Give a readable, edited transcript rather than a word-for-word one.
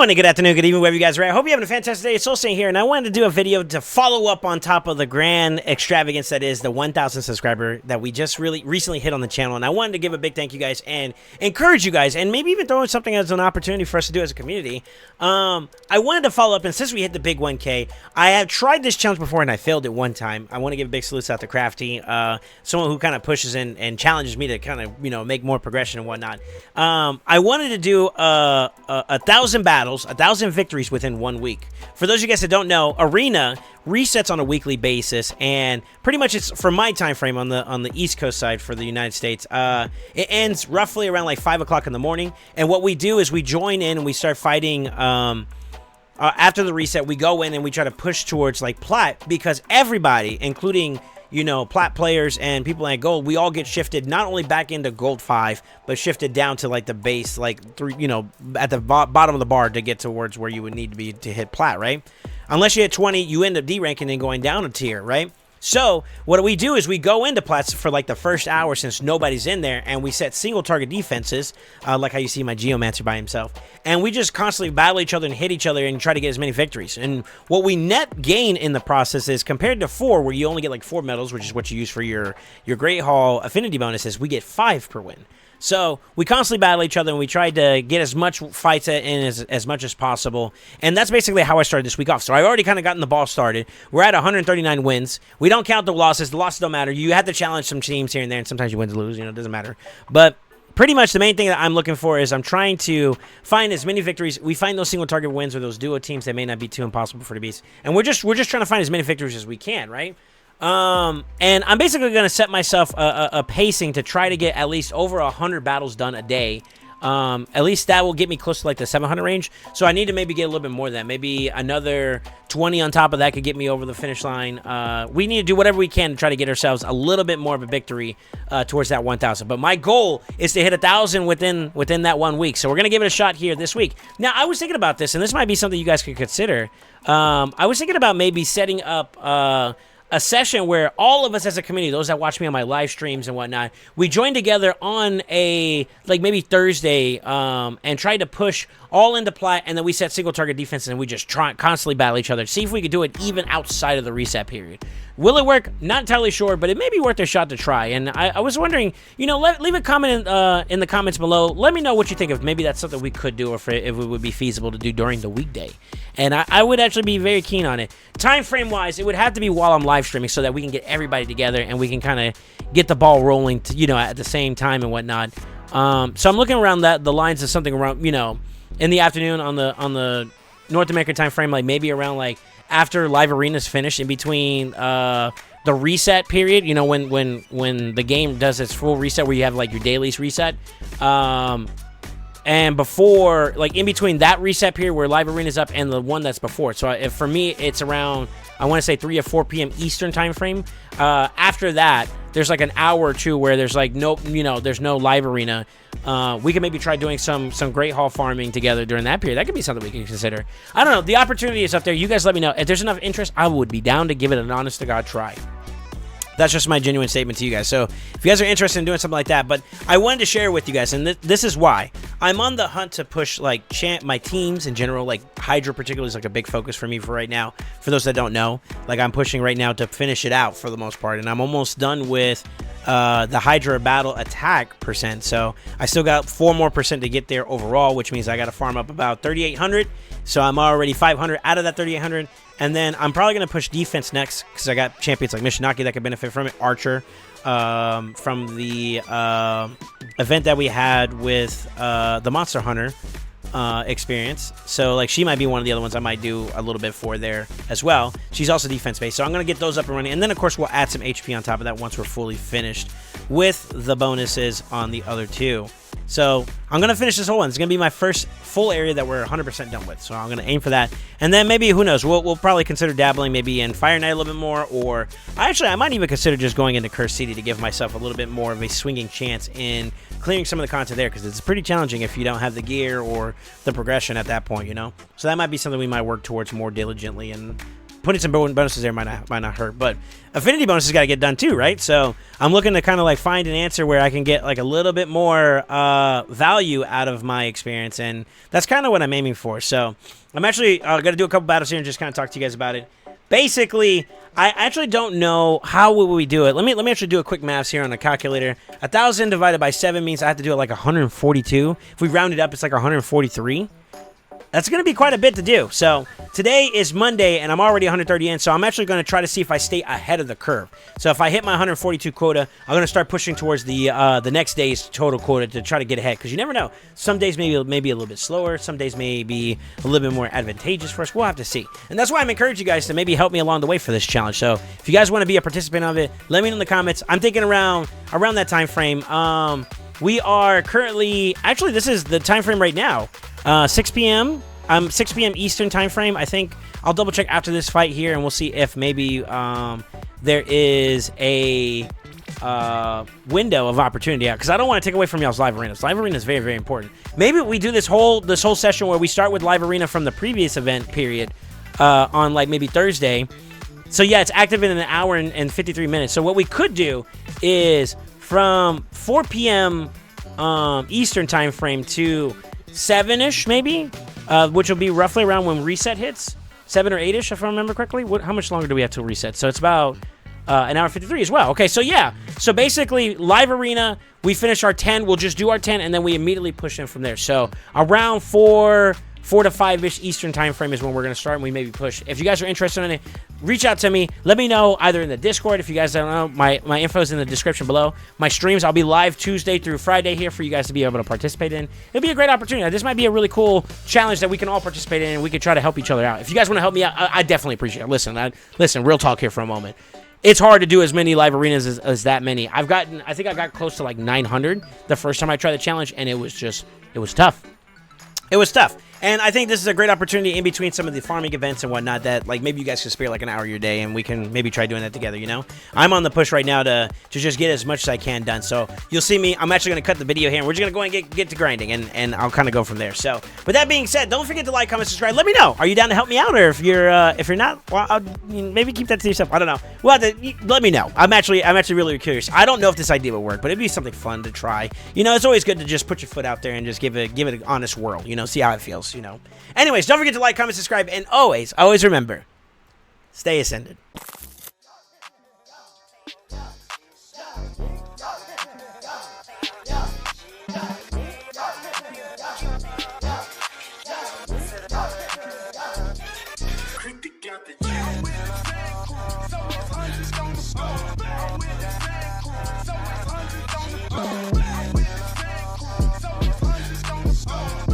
morning, good afternoon, good evening, wherever you guys are at. I hope you're having a fantastic day. It's SoulSaint here, and I wanted to do a video to follow up on top of the grand extravagance that is the 1,000 subscriber that we just recently hit on the channel. And I wanted to give a big thank you guys and encourage you guys, and maybe even throw in something as an opportunity for us to do as a community. I wanted to follow up, and since we hit the big 1K, I have tried this challenge before and I failed it one time. I want to give a big salute out to Crafty, someone who kind of pushes in and challenges me to kind of, you know, make more progression and whatnot. I wanted to do 1,000 battles, 1,000 victories within 1 week. For those of you guys that don't know, Arena resets on a weekly basis, and pretty much it's for my time frame on the East Coast side for the United States. It ends roughly around like 5 o'clock in the morning, and what we do is we join in and we start fighting. After the reset, we go in and we try to push towards like plat, because everybody, including, you know, plat players and people at gold, we all get shifted not only back into gold 5, but shifted down to like the base, like 3, you know, at the bottom of the bar to get towards where you would need to be to hit plat, right? Unless you hit 20, you end up D-ranking and going down a tier, right? So what we do is we go into plats for like the first hour since nobody's in there, and we set single target defenses, like how you see my Geomancer by himself, and we just constantly battle each other and hit each other and try to get as many victories. And what we net gain in the process is, compared to 4, where you only get like 4 medals, which is what you use for your Great Hall affinity bonuses, we get 5 per win. So we constantly battle each other, and we tried to get as much fights in as much as possible. And that's basically how I started this week off. So I already kind of gotten the ball started. We're at 139 wins. We don't count the losses. The losses don't matter. You have to challenge some teams here and there, and sometimes you win to lose. You know, it doesn't matter. But pretty much the main thing that I'm looking for is I'm trying to find as many victories. We find those single target wins or those duo teams that may not be too impossible for the beast. And we're just trying to find as many victories as we can, right? And I'm basically going to set myself a pacing to try to get at least over 100 battles done a day. At least that will get me close to like the 700 range. So I need to maybe get a little bit more than that. Maybe another 20 on top of that could get me over the finish line. We need to do whatever we can to try to get ourselves a little bit more of a victory towards that 1,000. But my goal is to hit 1,000 within that 1 week. So we're going to give it a shot here this week. Now, I was thinking about this, and this might be something you guys could consider. I was thinking about maybe setting up a session where all of us as a community, those that watch me on my live streams and whatnot, we join together on a, like maybe Thursday, and try to push all into plat, and then we set single target defenses, and we just constantly battle each other. See if we could do it even outside of the reset period. Will it work? Not entirely sure, but it may be worth a shot to try. And I was wondering, you know, leave a comment in the comments below. Let me know what you think of. Maybe that's something we could do, or if it would be feasible to do during the weekday. And I would actually be very keen on it. Time frame wise, it would have to be while I'm live streaming, so that we can get everybody together and we can kind of get the ball rolling, you know, at the same time and whatnot. So I'm looking around the lines of something around, you know, in the afternoon on the North American time frame, like maybe around like after live arenas finish, in between the reset period, you know, when the game does its full reset, where you have like your dailies reset, and before, like in between that reset period where live arena's up and the one that's before. So if for me it's around, I want to say 3 or 4 p.m. Eastern time frame. After that, there's like an hour or two where there's like no, you know, there's no live arena. We can maybe try doing some Great Hall farming together during that period. That could be something we can consider. I don't know. The opportunity is up there. You guys let me know. If there's enough interest, I would be down to give it an honest to God try. That's just my genuine statement to you guys. So if you guys are interested in doing something like that, but I wanted to share with you guys, and this is why I'm on the hunt to push like my teams in general. Like Hydra particularly is like a big focus for me for right now. For those that don't know, like I'm pushing right now to finish it out for the most part, and I'm almost done with the Hydra battle attack %. So I still got 4 more % to get there overall, which means I got to farm up about 3,800. So I'm already 500 out of that 3,800. And then I'm probably going to push defense next, because I got champions like Mishinaki that could benefit from it. Archer, from the event that we had with the Monster Hunter experience. So like she might be one of the other ones I might do a little bit for there as well. She's also defense based. So I'm going to get those up and running. And then of course we'll add some HP on top of that once we're fully finished with the bonuses on the other 2. So I'm going to finish this whole one. It's going to be my first full area that we're 100% done with. So I'm going to aim for that. And then maybe, who knows, we'll probably consider dabbling maybe in Fire Knight a little bit more. Or I might even consider just going into Cursed City to give myself a little bit more of a swinging chance in clearing some of the content there. Because it's pretty challenging if you don't have the gear or the progression at that point, you know. So that might be something we might work towards more diligently, and putting some bonuses there might not hurt. But affinity bonuses got to get done too, right? So I'm looking to kind of like find an answer where I can get like a little bit more value out of my experience, and that's kind of what I'm aiming for. So I'm actually going to do a couple battles here and just kind of talk to you guys about it. Basically, I actually don't know how will we do it. Let me actually do a quick math here on the calculator. 1,000 divided by 7 means I have to do it like 142. If we round it up, it's like 143. That's going to be quite a bit to do. So today is Monday, and I'm already 130 in, so I'm actually going to try to see if I stay ahead of the curve. So if I hit my 142 quota, I'm going to start pushing towards the next day's total quota to try to get ahead, because you never know. Some days maybe a little bit slower. Some days may be a little bit more advantageous for us. We'll have to see. And that's why I'm encouraging you guys to maybe help me along the way for this challenge. So if you guys want to be a participant of it, let me know in the comments. I'm thinking around that time frame. We are currently, actually, this is the time frame right now. 6 p.m. 6 p.m. Eastern time frame. I think I'll double check after this fight here, and we'll see if maybe there is a window of opportunity out, because I don't want to take away from y'all's live arenas. Live arena is very, very important. Maybe we do this whole session where we start with live arena from the previous event period on like maybe Thursday. So yeah, it's active in an hour and 53 minutes. So what we could do is from 4 p.m. Eastern time frame to 7-ish maybe, which will be roughly around when reset hits, 7 or 8-ish if I remember correctly. How much longer do we have to reset? So it's about an hour 53 as well. Okay, so yeah, so basically live arena, we finish our 10, we'll just do our 10, and then we immediately push in from there. So around 4 to 5-ish Eastern time frame is when we're going to start, and we maybe push. If you guys are interested in it, reach out to me. Let me know either in the Discord. If you guys don't know, my info is in the description below. My streams, I'll be live Tuesday through Friday here for you guys to be able to participate in. It'll be a great opportunity. This might be a really cool challenge that we can all participate in, and we can try to help each other out. If you guys want to help me out, I definitely appreciate it. Listen, real talk here for a moment. It's hard to do as many live arenas as that many. I think I got close to like 900 the first time I tried the challenge, and it was tough. It was tough. And I think this is a great opportunity in between some of the farming events and whatnot that, like, maybe you guys can spare like an hour of your day, and we can maybe try doing that together, you know? I'm on the push right now to just get as much as I can done. So you'll see me. I'm actually going to cut the video here, and we're just going to go and get to grinding, and I'll kind of go from there. So with that being said, don't forget to like, comment, subscribe. Let me know. Are you down to help me out? Or if you're not, well, I'll maybe keep that to yourself. I don't know. Well, let me know. I'm actually really curious. I don't know if this idea will work, but it'd be something fun to try. You know, it's always good to just put your foot out there and just give it an honest whirl, you know, see how it feels, you know. Anyways, don't forget to like, comment, subscribe, and always remember, stay ascended. Critic got the